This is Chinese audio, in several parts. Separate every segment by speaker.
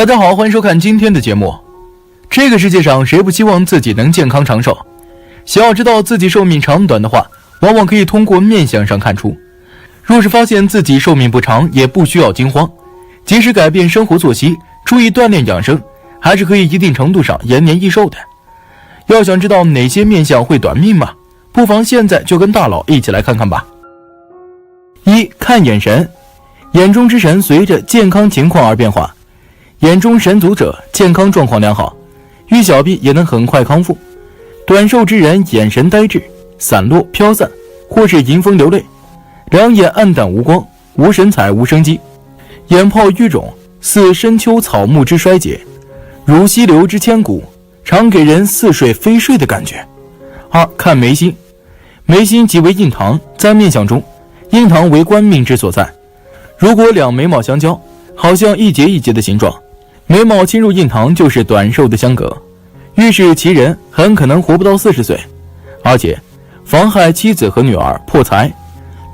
Speaker 1: 大家好，欢迎收看今天的节目。这个世界上谁不希望自己能健康长寿？想要知道自己寿命长短的话，往往可以通过面相上看出。若是发现自己寿命不长，也不需要惊慌，即使改变生活作息，注意锻炼养生，还是可以一定程度上延年益寿的。要想知道哪些面相会短命吗？不妨现在就跟大佬一起来看看吧。一、看眼神，眼中之神随着健康情况而变化。眼中神足者健康状况良好，遇小病也能很快康复。短寿之人眼神呆滞、散落飘散，或是迎风流泪，两眼暗淡无光，无神采无生机，眼泡淤肿，似深秋草木之衰竭，如溪流之千古，常给人似睡非睡的感觉。二、看眉心，眉心即为印堂，在面相中，印堂为官命之所在。如果两眉毛相交，好像一节一节的形状，眉毛侵入印堂就是短寿的相隔，预示其人很可能活不到40岁，而且妨害妻子和女儿，破财。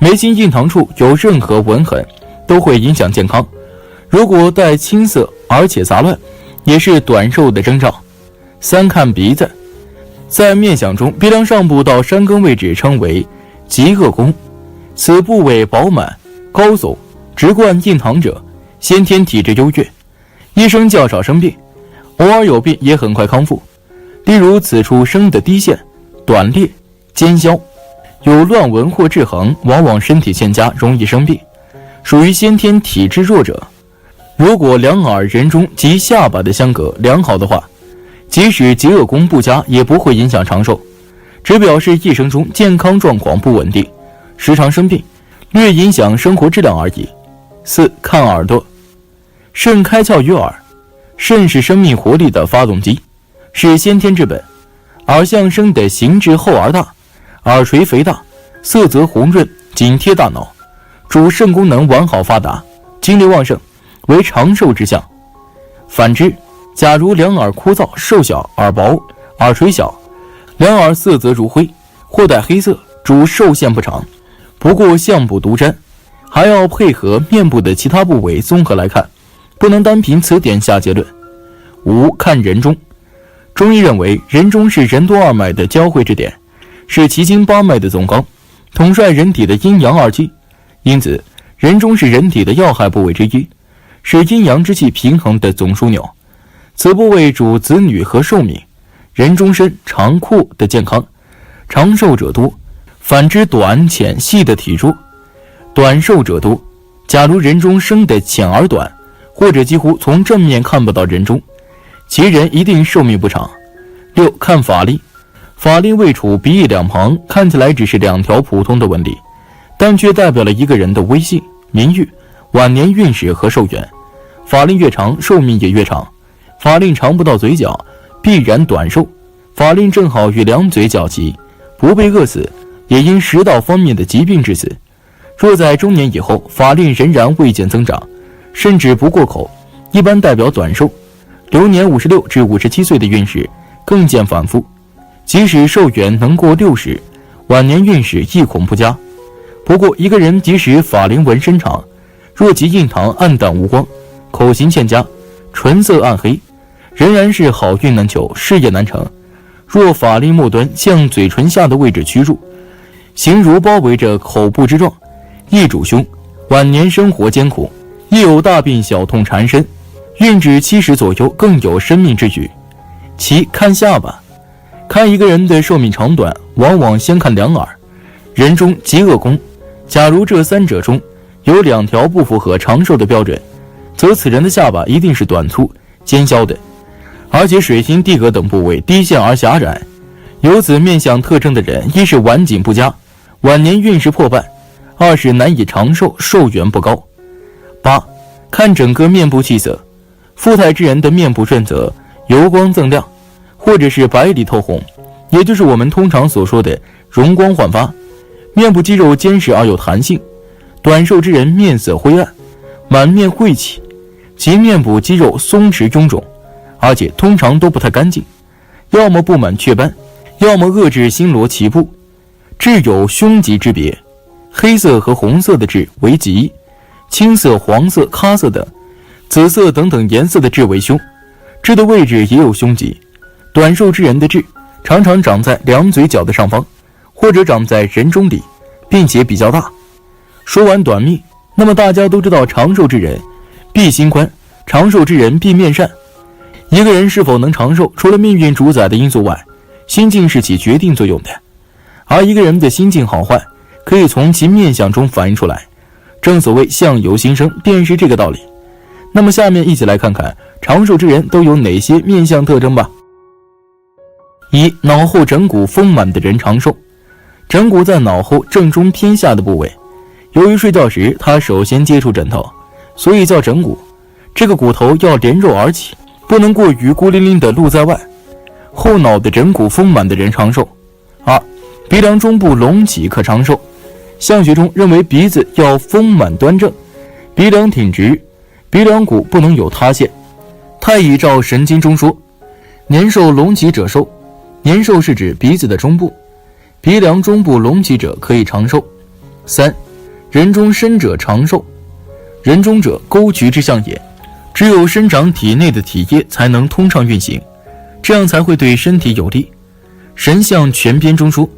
Speaker 1: 眉心印堂处有任何纹痕，都会影响健康。如果带青色而且杂乱，也是短寿的征兆。三、看鼻子，在面相中，鼻梁上部到山根位置称为极恶宫，此部位饱满高耸，直贯印堂者，先天体质优越，一生较少生病，偶尔有病也很快康复。例如此处生的低陷、短裂、尖削，有乱纹或质痕，往往身体欠佳，容易生病，属于先天体质弱者。如果两耳人中及下巴的相隔良好的话，即使极恶宫不佳也不会影响长寿，只表示一生中健康状况不稳定，时常生病，略影响生活质量而已。四、看耳朵，肾开窍于耳，肾是生命活力的发动机，是先天之本。耳相生的形质厚而大，耳垂肥大，色泽红润，紧贴大脑，主肾功能完好发达，精力旺盛，为长寿之象。反之，假如两耳枯燥、瘦小、耳薄、耳垂小，两耳色泽如灰，或带黑色，主寿限不长。不过相不独占，还要配合面部的其他部位综合来看，不能单凭此点下结论。五、看人中，中医认为人中是任督二脉的交汇之点，是奇经八脉的总纲，统帅人体的阴阳二气，因此人中是人体的要害部位之一，是阴阳之气平衡的总枢纽。此部位主子女和寿命，人中深长阔的健康，长寿者多；反之短浅细的体弱，短寿者多。假如人中生的浅而短，或者几乎从正面看不到人中，其人一定寿命不长。六、看法令，法令位处鼻翼两旁，看起来只是两条普通的纹理，但却代表了一个人的威信、名誉、晚年运势和寿元。法令越长，寿命也越长。法令长不到嘴角，必然短寿。法令正好与两嘴角齐，不被饿死，也因食道方面的疾病致死。若在中年以后，法令仍然未见增长，甚至不过口，一般代表短寿。流年56至57岁的运势更见反复，即使寿元能过60，晚年运势亦恐不佳。不过一个人即使法令纹深长，若其印堂暗淡无光，口型欠佳，唇色暗黑，仍然是好运难求，事业难成。若法令末端向嘴唇下的位置屈入，形如包围着口部之状，易主凶，晚年生活艰苦，亦有大病小痛缠身，运至70左右更有生命之虞。七、看下巴，看一个人的寿命长短，往往先看两耳。人中极恶宫，假如这三者中有两条不符合长寿的标准，则此人的下巴一定是短粗、尖削的，而且水星、地格等部位低陷而狭窄。有此面相特征的人，一是晚景不佳，晚年运势破败；二是难以长寿，寿元不高。八、看整个面部气色，富态之人的面部润泽、油光锃亮，或者是白里透红，也就是我们通常所说的容光焕发。面部肌肉坚实而有弹性，短寿之人面色灰暗，满面晦气，其面部肌肉松弛臃肿，而且通常都不太干净，要么布满雀斑，要么遏制星罗棋布。痣有凶吉之别，黑色和红色的痣为吉，青色、黄色、咖色等紫色等等颜色的痣为凶，痣的位置也有凶吉。短寿之人的痣常常长在两嘴角的上方，或者长在人中里，并且比较大。说完短命，那么大家都知道长寿之人必心宽，长寿之人必面善。一个人是否能长寿，除了命运主宰的因素外，心境是起决定作用的。而一个人的心境好坏，可以从其面相中反映出来。正所谓相由心生，便是这个道理。那么下面一起来看看长寿之人都有哪些面相特征吧。一、脑后枕骨丰满的人长寿。枕骨在脑后正中偏下的部位，由于睡觉时他首先接触枕头，所以叫枕骨。这个骨头要连肉而起，不能过于孤零零地露在外。后脑的枕骨丰满的人长寿。二、鼻梁中部隆起可长寿。相学中认为鼻子要丰满端正，鼻梁挺直，鼻梁骨不能有塌陷。太乙照神经中说，年寿隆起者寿。年寿是指鼻子的中部，鼻梁中部隆起者可以长寿。三、人中伸者长寿。人中者，沟渠之象也，只有生长体内的体液才能通畅运行，这样才会对身体有利。神相全篇中说，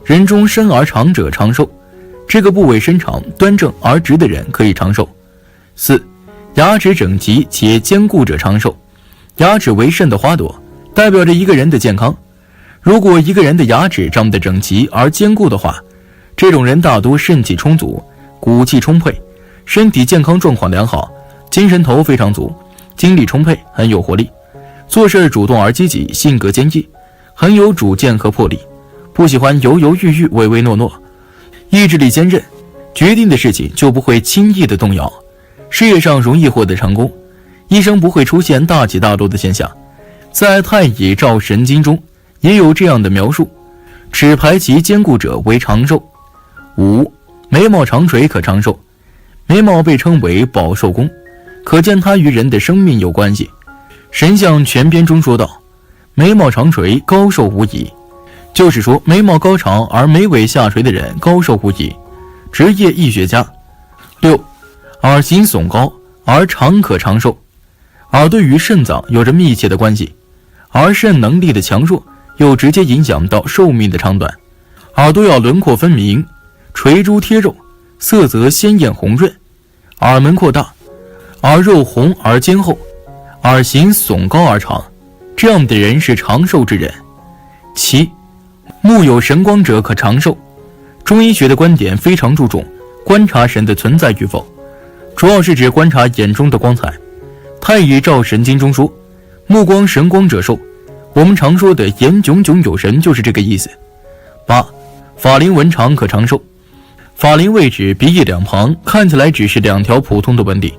Speaker 1: 人中伸而长者长寿。这个部位伸长、端正而直的人可以长寿。四、牙齿整齐且坚固者长寿。牙齿为肾的花朵，代表着一个人的健康。如果一个人的牙齿长得整齐而坚固的话，这种人大多肾气充足，骨气充沛，身体健康状况良好，精神头非常足，精力充沛，很有活力，做事主动而积极，性格坚毅，很有主见和魄力，不喜欢犹犹豫豫、唯唯诺诺，意志力坚韧，决定的事情就不会轻易的动摇，事业上容易获得成功，一生不会出现大起大落的现象。在太乙照神经中也有这样的描述，齿排齐坚固者为长寿。五、眉毛长垂可长寿。眉毛被称为保寿宫，可见它与人的生命有关系。神相全篇中说道，眉毛长垂，高寿无疑。就是说眉毛高长而眉尾下垂的人高寿无疑。职业医学家。六、耳形耸高而长可长寿。耳对于肾脏有着密切的关系，而肾能力的强弱又直接影响到寿命的长短。耳朵要轮廓分明，垂珠贴肉，色泽鲜艳红润，耳门扩大，耳肉红而坚厚，耳形耸高而长，这样的人是长寿之人。七、目有神光者可长寿。中医学的观点非常注重观察神的存在与否，主要是指观察眼中的光彩。太乙照神经中说，目光神光者寿。我们常说的眼炯炯有神就是这个意思。八、法令纹长可长寿。法令位置鼻翼两旁看起来只是两条普通的纹理，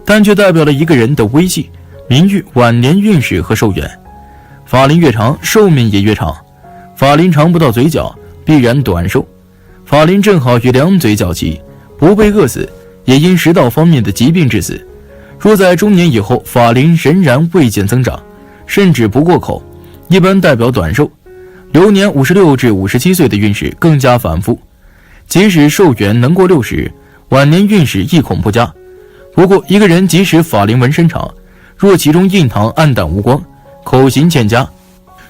Speaker 1: 但却代表了一个人的威气、名誉、晚年运势和寿元。法令越长，寿命也越长。法令长不到嘴角，必然短寿。法令正好与两嘴角齐，不被饿死，也因食道方面的疾病致死。若在中年以后，法令仍然未见增长，甚至不过口，一般代表短寿。流年56至57岁的运势更加反复，即使寿元能过60，晚年运势亦恐不佳。不过一个人即使法令纹身长，若其中印堂暗淡无光，口型欠佳，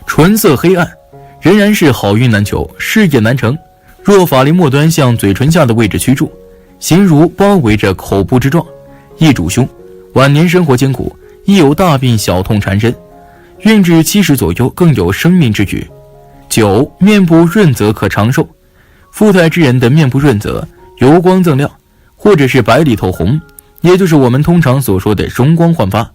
Speaker 1: 唇色黑暗，仍然是好运难求，事业难成。若法令末端向嘴唇下的位置屈住，形如包围着口部之状，易主凶，晚年生活艰苦，亦有大病小痛缠身，运至70左右更有生命之举。九、面部润泽可长寿。富态之人的面部润泽，油光锃亮，或者是白里透红，也就是我们通常所说的容光焕发。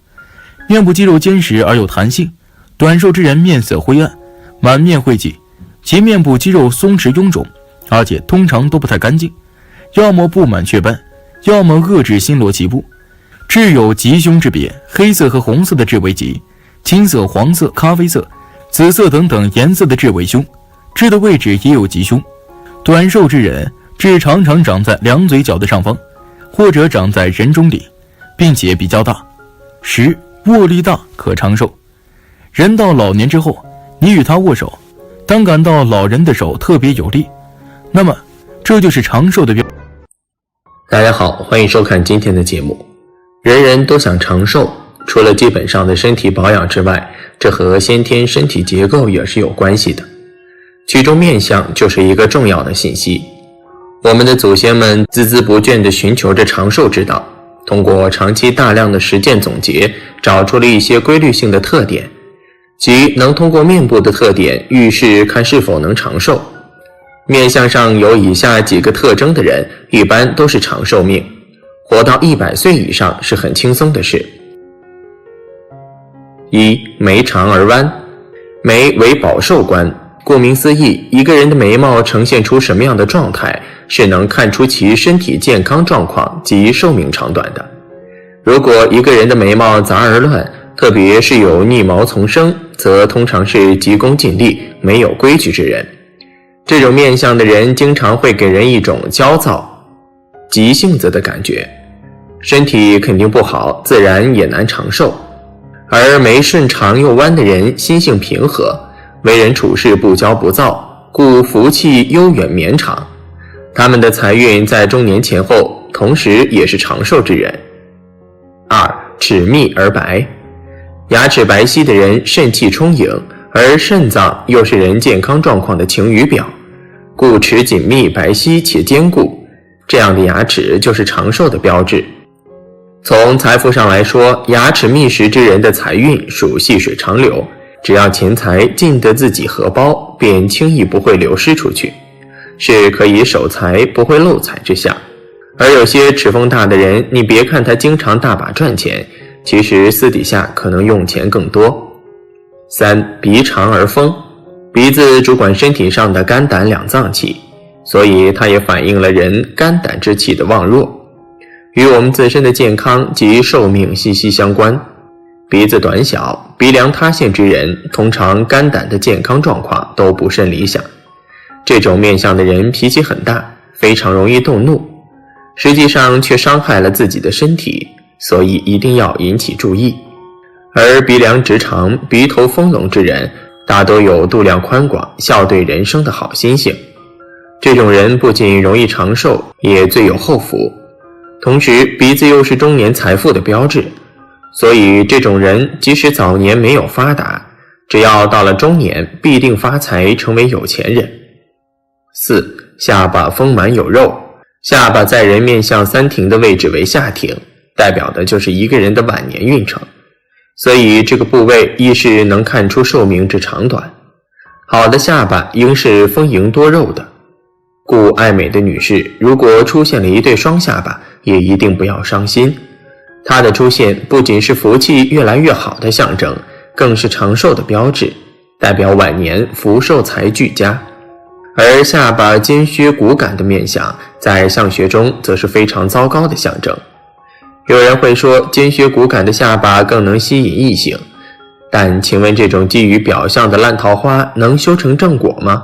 Speaker 1: 面部肌肉坚实而有弹性。短寿之人面色灰暗，满面晦气，其面部肌肉松弛臃肿，而且通常都不太干净，要么布满雀斑，要么恶痣星罗棋布。痣有吉凶之别，黑色和红色的痣为吉，青色、黄色、咖啡色、紫色等等颜色的痣为凶，痣的位置也有吉凶。短寿之人，痣常常长在两嘴角的上方，或者长在人中里，并且比较大。10、握力大可长寿。人到老年之后，你与他握手，当感到老人的手特别有力，那么这就是长寿的标。
Speaker 2: 大家好，欢迎收看今天的节目。人人都想长寿，除了基本上的身体保养之外，这和先天身体结构也是有关系的。其中面相就是一个重要的信息。我们的祖先们孜孜不倦地寻求着长寿之道，通过长期大量的实践总结，找出了一些规律性的特点，即能通过面部的特点预示看是否能长寿。面相上有以下几个特征的人，一般都是长寿命，活到100岁以上是很轻松的事。一、眉长而弯。眉为保寿官，顾名思义，一个人的眉毛呈现出什么样的状态，是能看出其身体健康状况及寿命长短的。如果一个人的眉毛杂而乱，特别是有逆毛丛生，则通常是急功近利、没有规矩之人。这种面相的人经常会给人一种焦躁、急性子的感觉，身体肯定不好，自然也难长寿。而眉顺长又弯的人心性平和，为人处事不骄不躁，故福气悠远绵长。他们的财运在中年前后，同时也是长寿之人。二、齿密而白。牙齿白皙的人肾气充盈，而肾脏又是人健康状况的晴雨表，故齿紧密白皙且坚固，这样的牙齿就是长寿的标志。从财富上来说，牙齿密实之人的财运属细水长流，只要钱财进得自己荷包，便轻易不会流失出去，是可以守财不会漏财之相。而有些齿缝大的人，你别看他经常大把赚钱，其实私底下可能用钱更多。三、鼻长而丰。鼻子主管身体上的肝胆两脏器，所以它也反映了人肝胆之气的旺弱，与我们自身的健康及寿命息息相关。鼻子短小、鼻梁塌陷之人，通常肝胆的健康状况都不甚理想。这种面相的人脾气很大，非常容易动怒，实际上却伤害了自己的身体，所以一定要引起注意。而鼻梁直长、鼻头丰隆之人，大都有度量宽广、笑对人生的好心性。这种人不仅容易长寿，也最有后福。同时，鼻子又是中年财富的标志，所以这种人即使早年没有发达，只要到了中年，必定发财，成为有钱人。四、下巴丰满有肉。下巴在人面相三庭的位置为下庭，代表的就是一个人的晚年运程，所以这个部位亦是能看出寿命之长短。好的下巴应是丰盈多肉的，故爱美的女士如果出现了一对双下巴，也一定不要伤心。它的出现不仅是福气越来越好的象征，更是长寿的标志，代表晚年福寿财俱佳。而下巴尖削骨感的面相，在相学中则是非常糟糕的象征。有人会说尖削骨感的下巴更能吸引异性，但请问这种基于表象的烂桃花能修成正果吗？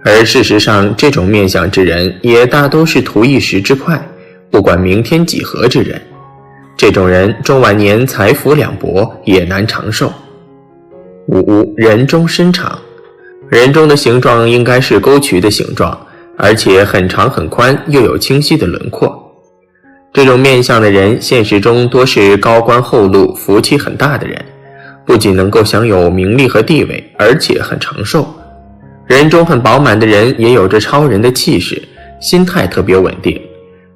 Speaker 2: 而事实上，这种面相之人也大都是图一时之快，不管明天几何之人。这种人中晚年财富两薄，也难长寿。五、人中身长。人中的形状应该是沟渠的形状，而且很长很宽，又有清晰的轮廓。这种面相的人现实中多是高官厚禄、福气很大的人，不仅能够享有名利和地位，而且很长寿。人中很饱满的人也有着超人的气势，心态特别稳定，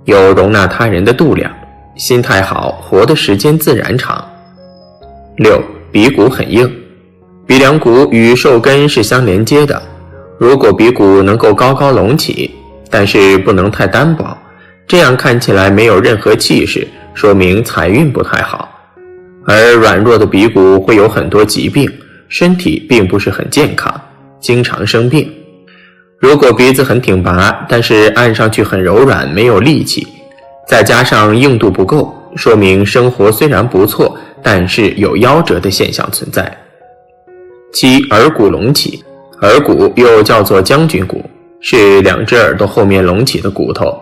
Speaker 2: 有容纳他人的度量，心态好，活的时间自然长。六、鼻骨很硬。鼻梁骨与寿根是相连接的，如果鼻骨能够高高隆起，但是不能太单薄，这样看起来没有任何气势，说明财运不太好。而软弱的鼻骨会有很多疾病，身体并不是很健康，经常生病。如果鼻子很挺拔，但是按上去很柔软，没有力气，再加上硬度不够，说明生活虽然不错，但是有夭折的现象存在。七、耳骨隆起。耳骨又叫做将军骨，是两只耳朵后面隆起的骨头，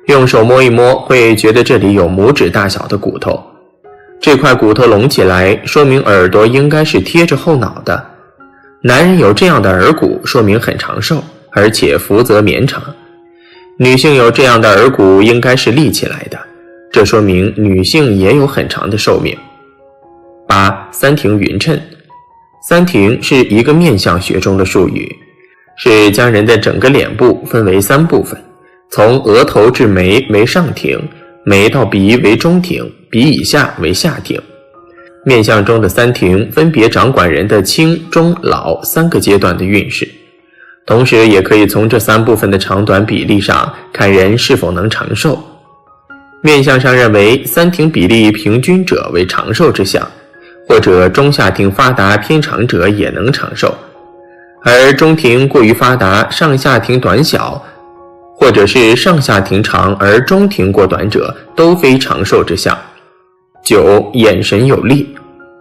Speaker 2: 用手摸一摸会觉得这里有拇指大小的骨头。这块骨头隆起来，说明耳朵应该是贴着后脑的。男人有这样的耳骨，说明很长寿，而且福泽绵长。女性有这样的耳骨，应该是立起来的，这说明女性也有很长的寿命。8. 三庭匀称。三庭是一个面相学中的术语，是将人的整个脸部分为3部分，从额头至眉为上庭，眉到鼻为中庭，鼻以下为下庭。面相中的三庭分别掌管人的轻、中、老3个阶段的运势，同时也可以从这3部分的长短比例上看人是否能长寿。面相上认为三庭比例平均者为长寿之相，或者中下庭发达偏长者也能长寿，而中庭过于发达，上下庭短小，或者是上下庭长而中庭过短者都非长寿之相。9. 眼神有力。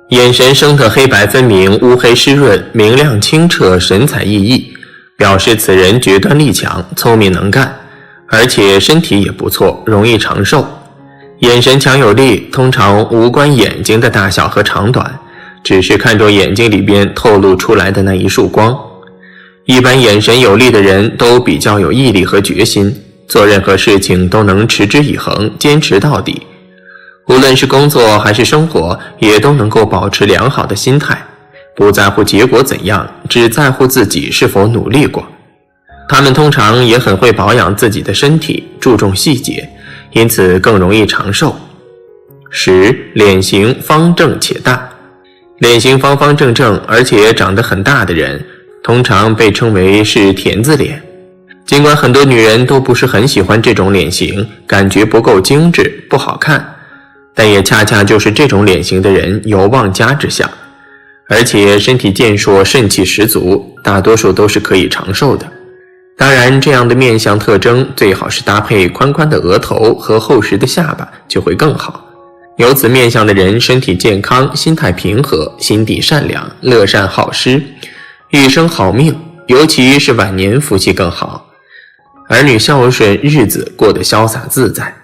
Speaker 2: 眼神生得黑白分明，乌黑湿润，明亮清澈，神采奕奕，表示此人决断力强，聪明能干，而且身体也不错，容易长寿。眼神强有力，通常无关眼睛的大小和长短，只是看重眼睛里边透露出来的那一束光。一般眼神有力的人都比较有毅力和决心，做任何事情都能持之以恒，坚持到底。无论是工作还是生活，也都能够保持良好的心态，不在乎结果怎样，只在乎自己是否努力过。他们通常也很会保养自己的身体，注重细节，因此更容易长寿。10. 脸型方正且大。脸型方方正正而且长得很大的人，通常被称为是田字脸。尽管很多女人都不是很喜欢这种脸型，感觉不够精致，不好看，但也恰恰就是这种脸型的人有旺家之相，而且身体健硕，肾气十足，大多数都是可以长寿的。当然，这样的面相特征最好是搭配宽宽的额头和厚实的下巴，就会更好。有此面相的人身体健康，心态平和，心地善良，乐善好施，一生好命，尤其是晚年福气更好，儿女孝顺，日子过得潇洒自在。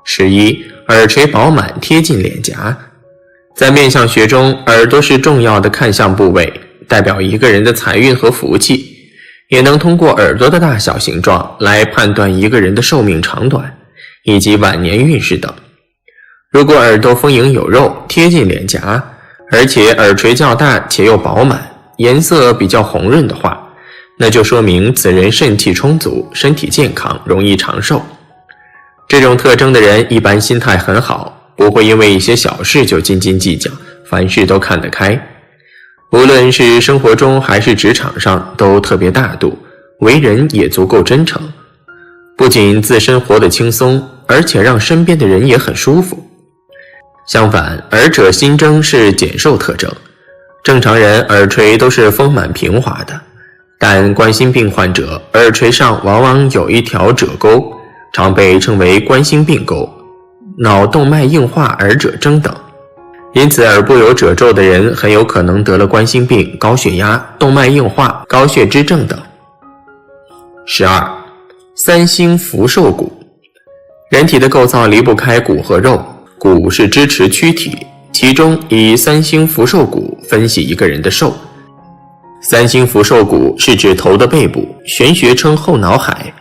Speaker 2: 11. 耳垂饱满，贴近脸颊。在面相学中，耳朵是重要的看相部位，代表一个人的财运和福气，也能通过耳朵的大小形状来判断一个人的寿命长短以及晚年运势等。如果耳朵丰盈有肉，贴近脸颊，而且耳垂较大且又饱满，颜色比较红润的话，那就说明此人肾气充足，身体健康，容易长寿。这种特征的人一般心态很好，不会因为一些小事就斤斤计较，凡事都看得开。无论是生活中还是职场上都特别大度，为人也足够真诚，不仅自身活得轻松，而且让身边的人也很舒服。相反，耳者心征是减寿特征，正常人耳垂都是丰满平滑的，但冠心病患者耳垂上往往有一条褶沟，常被称为冠心病沟，脑动脉硬化耳褶征等。因此耳部有褶皱的人很有可能得了冠心病、高血压、动脉硬化、高血脂症等。12. 三星福寿骨。人体的构造离不开骨和肉，骨是支持躯体，其中以三星福寿骨分析一个人的寿。三星福寿骨是指头的背部，玄学称后脑海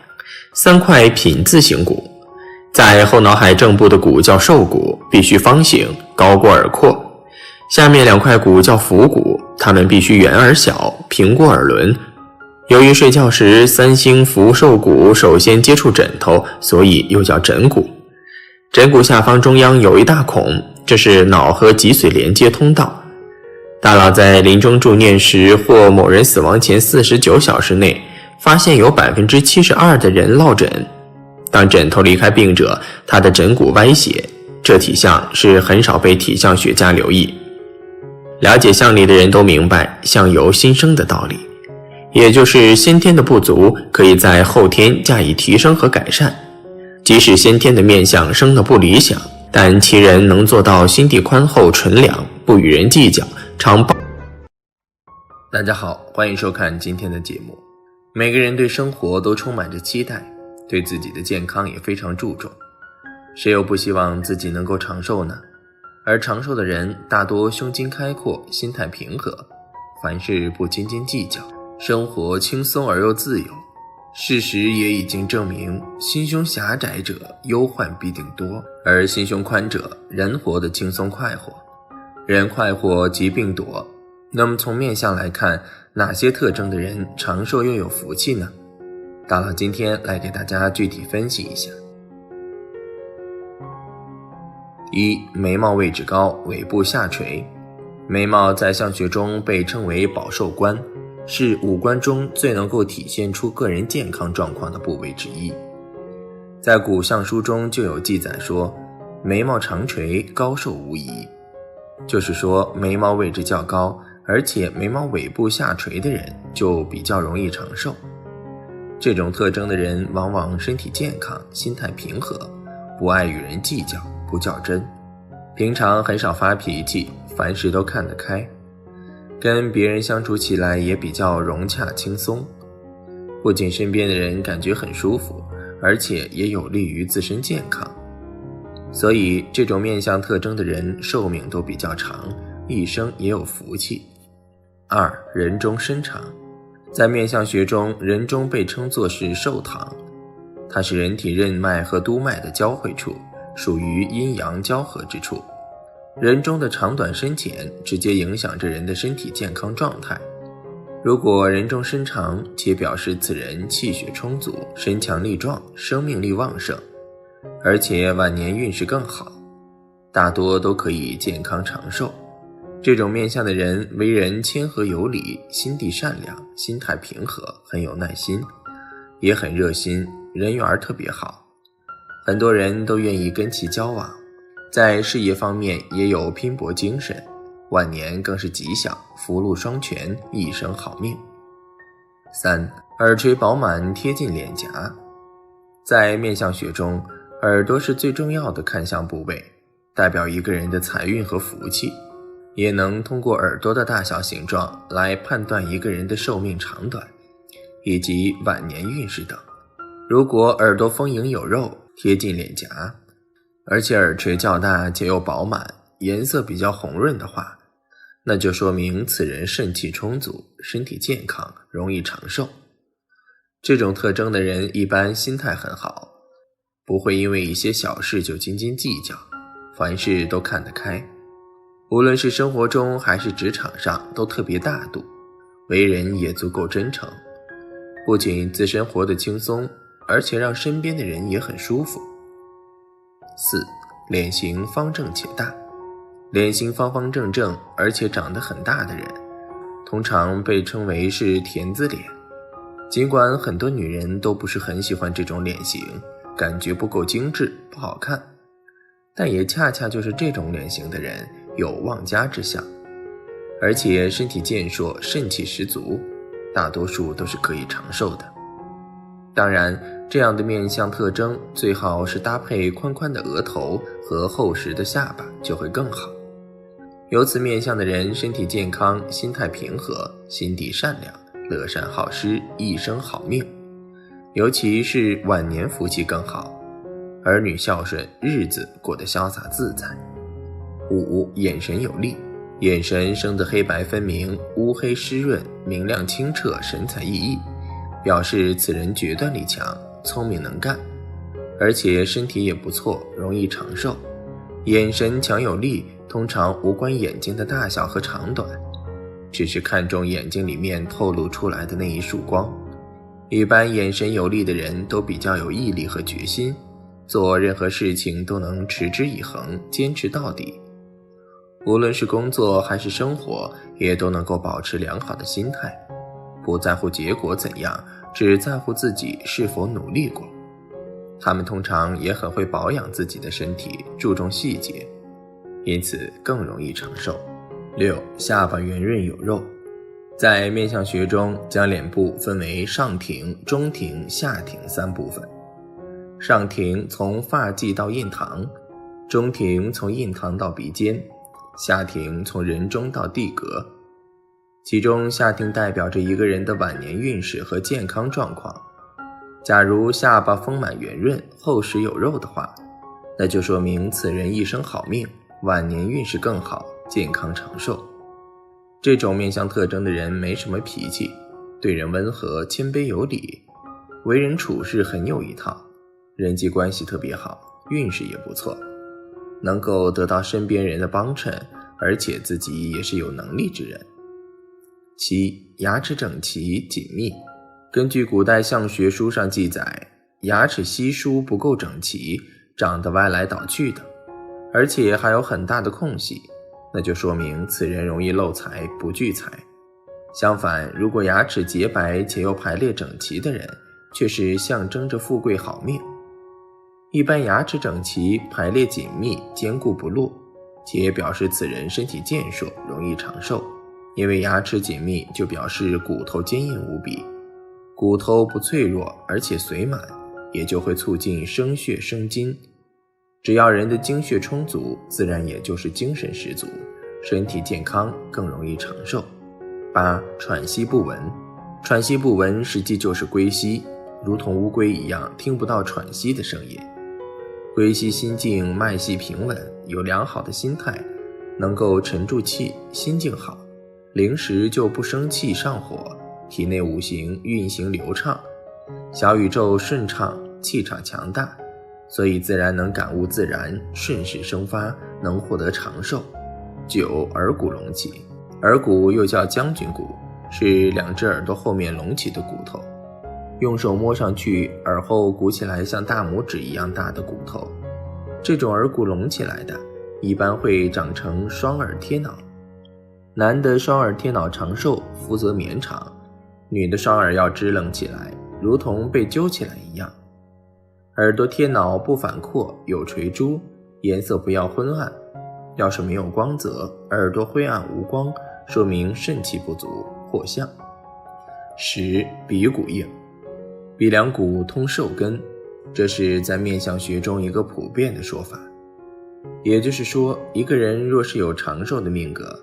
Speaker 2: ，3块品字形骨，在后脑海正部的骨叫寿骨，必须方形，高过耳廓；下面2块骨叫腹骨，它们必须圆而小，平过耳轮。由于睡觉时三星福寿骨首先接触枕头，所以又叫枕骨。枕骨下方中央有一大孔，这是脑和脊髓连接通道。大脑在临终助念时或某人死亡前49小时内，发现有 72% 的人落枕。当枕头离开病者，他的枕骨歪斜，这体相是很少被体相学家留意。了解相理的人都明白相由心生的道理，也就是先天的不足可以在后天加以提升和改善。即使先天的面相生得不理想，但其人能做到心地宽厚纯良，不与人计较，常报。大家好，欢迎收看今天的节目。每个人对生活都充满着期待，对自己的健康也非常注重，谁又不希望自己能够长寿呢？而长寿的人大多胸襟开阔，心态平和，凡事不斤斤计较，生活轻松而又自由，事实也已经证明，心胸狭窄者忧患必定多，而心胸宽者人活得轻松快活。人快活疾病多，那么从面相来看，哪些特征的人长寿又有福气呢？大佬今天来给大家具体分析一下。一、眉毛位置高，尾部下垂。眉毛在相学中被称为保寿官，是五官中最能够体现出个人健康状况的部位之一。在古相书中就有记载说，眉毛长垂，高寿无疑。就是说，眉毛位置较高，而且眉毛尾部下垂的人就比较容易长寿。这种特征的人往往身体健康，心态平和，不爱与人计较，不较真，平常很少发脾气，凡事都看得开，跟别人相处起来也比较融洽轻松，不仅身边的人感觉很舒服，而且也有利于自身健康。所以这种面相特征的人寿命都比较长，一生也有福气。二、人中伸长。在面相学中，人中被称作是寿堂，它是人体任脉和督脉的交汇处，属于阴阳交合之处。人中的长短深浅直接影响着人的身体健康状态。如果人中伸长，且表示此人气血充足，身强力壮，生命力旺盛，而且晚年运势更好，大多都可以健康长寿。这种面相的人为人谦和有礼，心地善良，心态平和，很有耐心，也很热心，人缘特别好，很多人都愿意跟其交往。在事业方面也有拼搏精神，晚年更是吉祥，福禄双全，一生好命。三、耳垂饱满贴近脸颊。在面相学中，耳朵是最重要的看相部位，代表一个人的财运和福气，也能通过耳朵的大小形状来判断一个人的寿命长短，以及晚年运势等。如果耳朵丰盈有肉，贴近脸颊，而且耳垂较大且又饱满，颜色比较红润的话，那就说明此人肾气充足，身体健康，容易长寿。这种特征的人一般心态很好，不会因为一些小事就斤斤计较，凡事都看得开，无论是生活中还是职场上都特别大度，为人也足够真诚，不仅自身活得轻松，而且让身边的人也很舒服。四、脸型方正且大。脸型方方正正而且长得很大的人，通常被称为是田字脸。尽管很多女人都不是很喜欢这种脸型，感觉不够精致，不好看，但也恰恰就是这种脸型的人有旺家之相，而且身体健硕，肾气十足，大多数都是可以长寿的。当然，这样的面相特征最好是搭配宽宽的额头和厚实的下巴，就会更好。有此面相的人身体健康，心态平和，心地善良，乐善好施，一生好命，尤其是晚年福气更好，儿女孝顺，日子过得潇洒自在。五、眼神有力。眼神生得黑白分明，乌黑湿润，明亮清澈，神采奕奕，表示此人决断力强，聪明能干，而且身体也不错，容易长寿。眼神强有力，通常无关眼睛的大小和长短，只是看重眼睛里面透露出来的那一束光。一般眼神有力的人都比较有毅力和决心，做任何事情都能持之以恒，坚持到底。无论是工作还是生活，也都能够保持良好的心态，不在乎结果怎样，只在乎自己是否努力过。他们通常也很会保养自己的身体，注重细节，因此更容易长寿。六、下巴圆润有肉。在面相学中，将脸部分为上庭、中庭、下庭三部分。上庭从发际到印堂，中庭从印堂到鼻尖，下庭从人中到地阁。其中下庭代表着一个人的晚年运势和健康状况。假如下巴丰满圆润，厚实有肉的话，那就说明此人一生好命，晚年运势更好，健康长寿。这种面相特征的人没什么脾气，对人温和，谦卑有礼，为人处事很有一套，人际关系特别好，运势也不错，能够得到身边人的帮衬，而且自己也是有能力之人。7. 牙齿整齐紧密。根据古代相学书上记载，牙齿稀疏不够整齐，长得歪来倒去的，而且还有很大的空隙，那就说明此人容易漏财不聚财。相反，如果牙齿洁白且又排列整齐的人，却是象征着富贵好命。一般牙齿整齐排列紧密，坚固不落，且表示此人身体健硕，容易长寿。因为牙齿紧密就表示骨头坚硬无比，骨头不脆弱而且髓满，也就会促进生血生津。只要人的精血充足，自然也就是精神十足，身体健康，更容易长寿。8. 喘息不闻。喘息不闻实际就是归息，如同乌龟一样听不到喘息的声音。归息心静，脉系平稳，有良好的心态，能够沉住气，心境好，灵时就不生气上火，体内五行运行流畅，小宇宙顺畅，气场强大，所以自然能感悟自然，顺势生发，能获得长寿。9. 耳骨隆起。耳骨又叫将军骨，是两只耳朵后面隆起的骨头，用手摸上去，耳后鼓起来像大拇指一样大的骨头。这种耳骨隆起来的，一般会长成双耳贴脑。男的双耳贴脑长寿，福泽绵长，女的双耳要支棱起来，如同被揪起来一样。耳朵贴脑不反扩，有垂珠，颜色不要昏暗，要是没有光泽，耳朵灰暗无光，说明肾气不足，祸相。10. 鼻骨硬。鼻梁骨通寿根，这是在面相学中一个普遍的说法。也就是说，一个人若是有长寿的命格，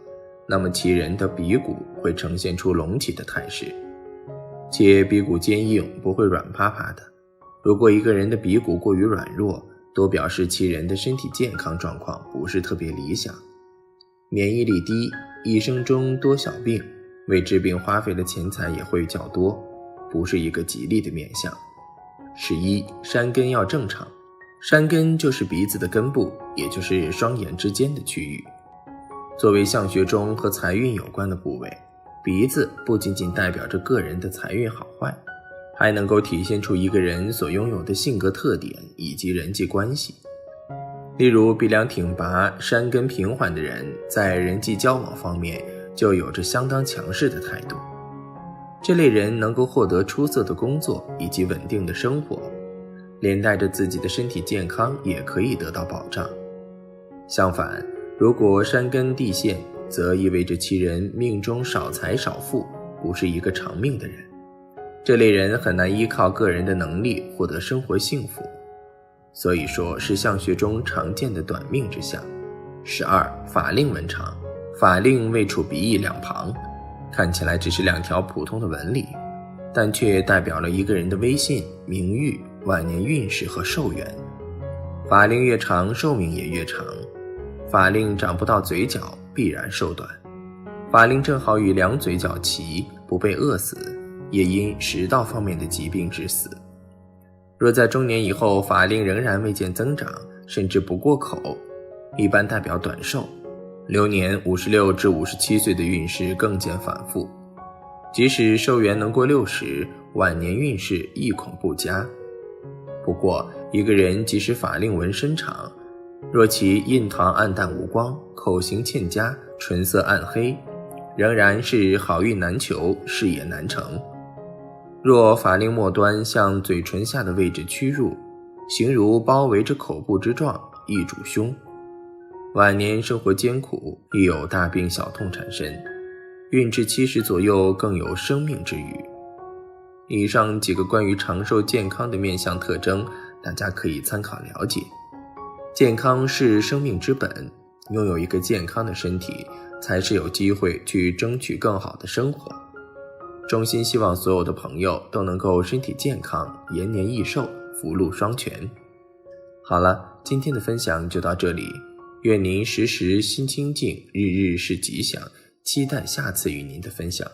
Speaker 2: 那么其人的鼻骨会呈现出隆起的态势，且鼻骨坚硬，不会软趴趴的。如果一个人的鼻骨过于软弱，多表示其人的身体健康状况不是特别理想。免疫力低，一生中多小病，为治病花费的钱财也会较多，不是一个吉利的面相。11. 山根要正常。山根就是鼻子的根部，也就是双眼之间的区域。作为相学中和财运有关的部位，鼻子不仅仅代表着个人的财运好坏，还能够体现出一个人所拥有的性格特点以及人际关系。例如鼻梁挺拔、山根平缓的人，在人际交往方面就有着相当强势的态度。这类人能够获得出色的工作以及稳定的生活，连带着自己的身体健康也可以得到保障。相反，如果山根地陷，则意味着其人命中少财少富，不是一个长命的人。这类人很难依靠个人的能力获得生活幸福，所以说是相学中常见的短命之相。12. 法令纹长。法令位处鼻翼两旁，看起来只是两条普通的纹理，但却代表了一个人的威信、名誉、晚年运势和寿元。法令越长，寿命也越长。法令长不到嘴角，必然寿短。法令正好与两嘴角齐，不被饿死，也因食道方面的疾病致死。若在中年以后法令仍然未见增长，甚至不过口，一般代表短寿。流年56至57岁的运势更见反复，即使寿元能过60，晚年运势亦恐不佳。不过一个人即使法令纹深长，若其印堂暗淡无光，口型欠佳，唇色暗黑，仍然是好运难求，事业难成。若法令末端向嘴唇下的位置屈入，形如包围着口部之状，易主凶。晚年生活艰苦，亦有大病小痛缠身，运至70左右更有生命之虞。以上几个关于长寿健康的面相特征，大家可以参考了解。健康是生命之本，拥有一个健康的身体，才是有机会去争取更好的生活。衷心希望所有的朋友都能够身体健康，延年益寿，福禄双全。好了，今天的分享就到这里，愿您时时心清静，日日是吉祥，期待下次与您的分享。